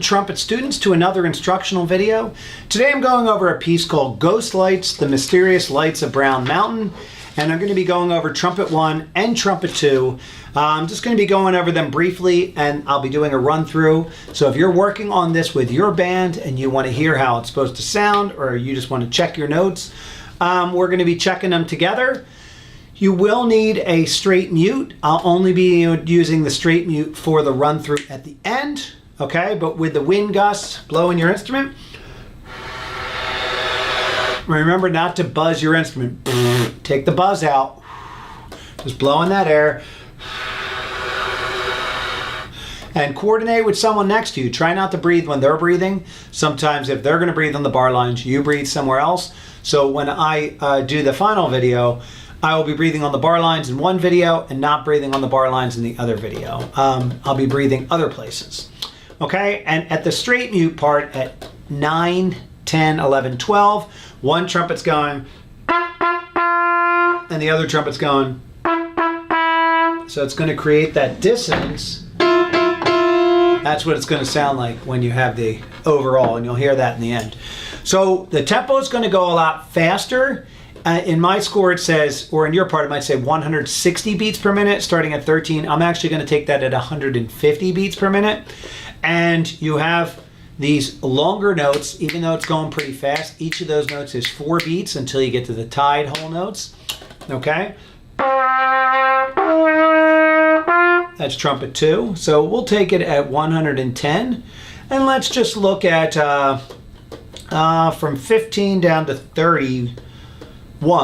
trumpet students, to another instructional video. Today I'm going over a piece called Ghost Lights, The Mysterious Lights of Brown Mountain, and I'm going to be going over trumpet 1 and trumpet 2. I'm just going to be going over them briefly, and I'll be doing a run through. So if you're working on this with your band and you want to hear how it's supposed to sound, or you just want to check your notes, we're going to be checking them together. You will need a straight mute. I'll only be using the straight mute for the run through at the end, okay? But with the wind gusts blowing your instrument, remember not to buzz your instrument. Take the buzz out. Just blow in that air. And coordinate with someone next to you. Try not to breathe when they're breathing. Sometimes if they're gonna breathe on the bar lines, you breathe somewhere else. So when I do the final video, I will be breathing on the bar lines in one video and not breathing on the bar lines in the other video. I'll be breathing other places. Okay, and at the straight mute part at 9, 10, 11, 12, one trumpet's going, and the other trumpet's going. So it's gonna create that dissonance. That's what it's gonna sound like when you have the overall, and you'll hear that in the end. So the tempo is gonna go a lot faster. In my score it says, or in your part it might say 160 beats per minute starting at 13. I'm actually going to take that at 150 beats per minute. And you have these longer notes, even though it's going pretty fast. Each of those notes is 4 beats until you get to the tied whole notes. Okay? That's trumpet 2. So we'll take it at 110. And let's just look at from 15 down to 30. All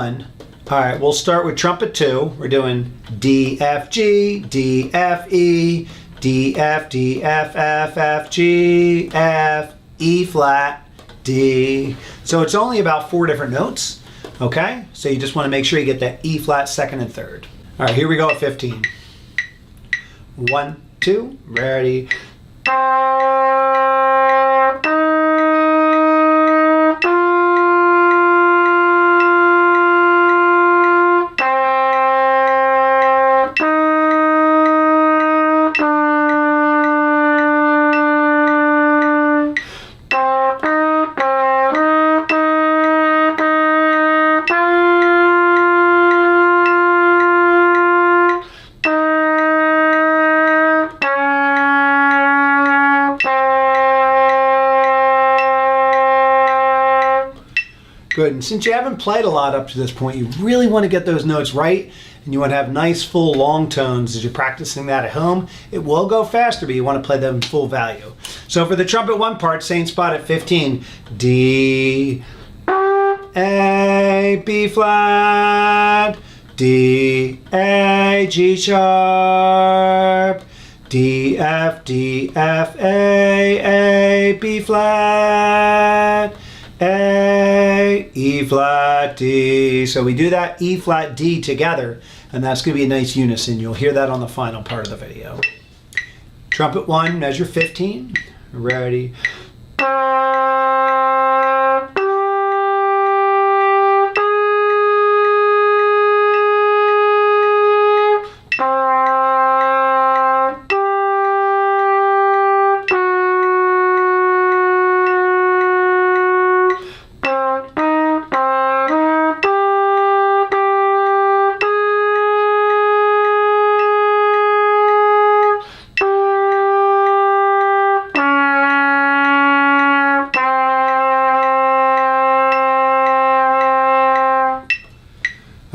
right, we'll start with trumpet 2. We're doing D, F, G, D, F, E, D, F, D, F, F, F, G, F, E flat, D. So it's only about 4 different notes, okay? So you just want to make sure you get that E flat second and third. All right, here we go at 15. 1, 2, ready. Good, and since you haven't played a lot up to this point, you really want to get those notes right, and you want to have nice, full, long tones as you're practicing that at home. It will go faster, but you want to play them full value. So for the trumpet 1 part, same spot at 15, D, A, B flat, D, A, G sharp, D, F, A, B flat, A, E flat, D. So we do that E flat, D together, and that's going to be a nice unison. You'll hear that on the final part of the video. Trumpet 1, measure 15. Ready.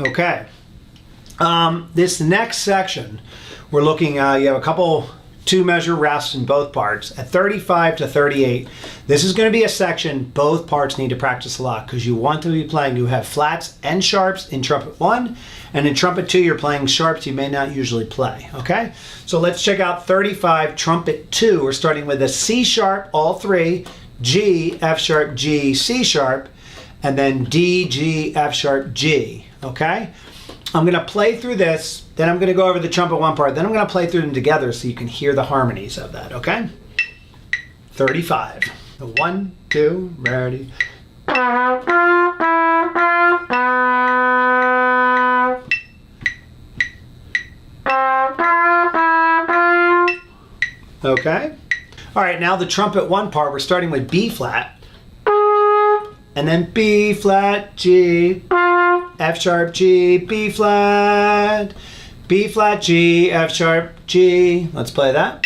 Okay, this next section, we're looking, you have a couple 2-measure rests in both parts. At 35 to 38, this is going to be a section both parts need to practice a lot, because you want to be playing, you have flats and sharps in trumpet 1, and in trumpet 2 you're playing sharps you may not usually play, okay? So let's check out 35, trumpet 2. We're starting with a C sharp, all 3, G, F sharp, G, C sharp, and then D, G, F sharp, G. Okay, I'm going to play through this, then I'm going to go over the trumpet 1 part, then I'm going to play through them together so you can hear the harmonies of that, okay? 35. 1, 2, ready. Okay. All right, now the trumpet 1 part, we're starting with B flat, and then B flat, G, F sharp, G, B flat, G, F sharp, G. Let's play that.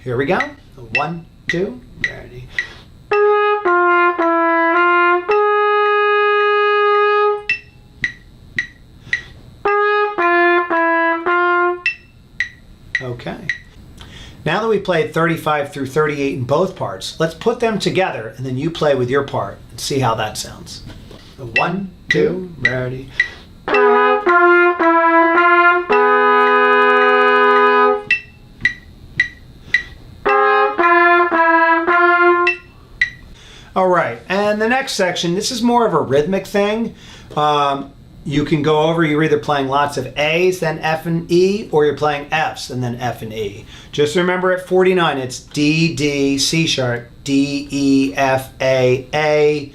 Here we go. 1, 2, ready. Okay. Now that we played 35 through 38 in both parts, let's put them together and then you play with your part and see how that sounds. 1, 2, ready. All right, and the next section, this is more of a rhythmic thing. You can go over, you're either playing lots of A's, then F and E, or you're playing F's and then F and E. Just remember at 49, it's D, D, C sharp, D, E, F, A.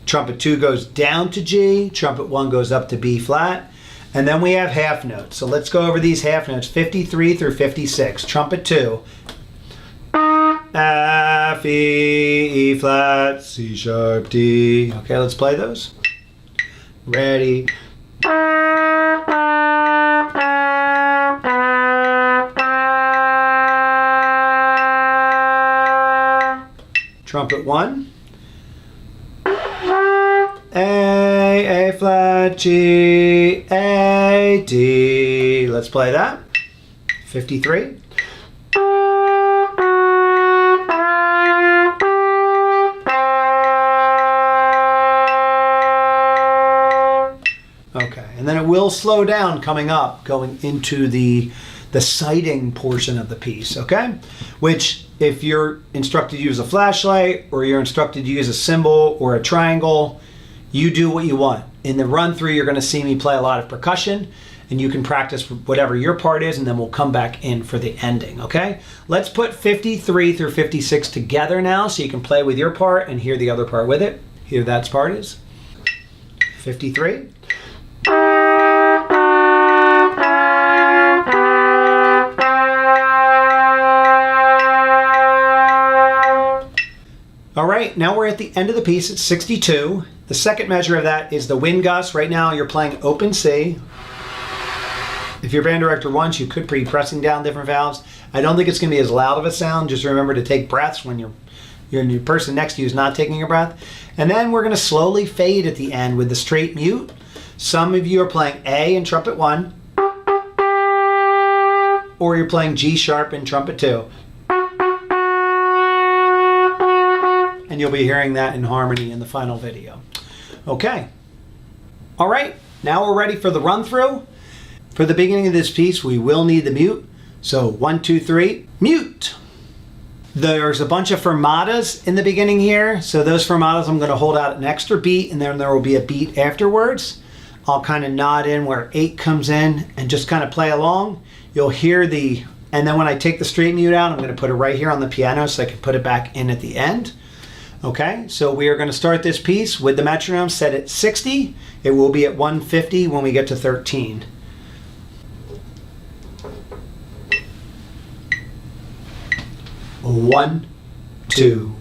Trumpet 2 goes down to G, trumpet 1 goes up to B flat, and then we have half notes. So let's go over these half notes, 53 through 56. Trumpet 2, F, E flat, C sharp, D. Okay, let's play those. Ready. Trumpet 1. A flat, G, A, D. Let's play that. 53. Okay, and then it will slow down coming up, going into the sighting portion of the piece, okay? Which, if you're instructed to use a flashlight, or you're instructed to use a cymbal or a triangle, you do what you want. In the run through, you're gonna see me play a lot of percussion, and you can practice whatever your part is, and then we'll come back in for the ending, okay? Let's put 53 through 56 together now, so you can play with your part and hear the other part with it. Here that part is. 53. All right, now we're at the end of the piece. It's 62. The second measure of that is the wind gust. Right now you're playing open C. If your band director wants, you could be pressing down different valves. I don't think it's going to be as loud of a sound. Just remember to take breaths when your person next to you is not taking a breath. And then we're going to slowly fade at the end with the straight mute. Some of you are playing A in trumpet 1, or you're playing G sharp in trumpet 2. And you'll be hearing that in harmony in the final video. Okay. All right, now we're ready for the run through. For the beginning of this piece, we will need the mute. So 1, 2, 3, mute. There's a bunch of fermatas in the beginning here. So those fermatas, I'm gonna hold out an extra beat, and then there will be a beat afterwards. I'll kind of nod in where 8 comes in and just kind of play along. You'll hear and then when I take the straight mute out, I'm gonna put it right here on the piano so I can put it back in at the end. Okay, so we are going to start this piece with the metronome set at 60. It will be at 150 when we get to 13. One, two.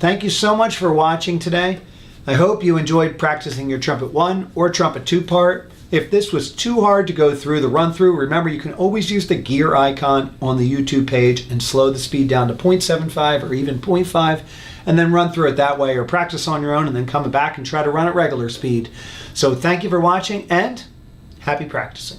Thank you so much for watching today. I hope you enjoyed practicing your trumpet 1 or trumpet 2 part. If this was too hard to go through the run through, remember you can always use the gear icon on the YouTube page and slow the speed down to 0.75 or even 0.5 and then run through it that way, or practice on your own and then come back and try to run at regular speed. So thank you for watching and happy practicing.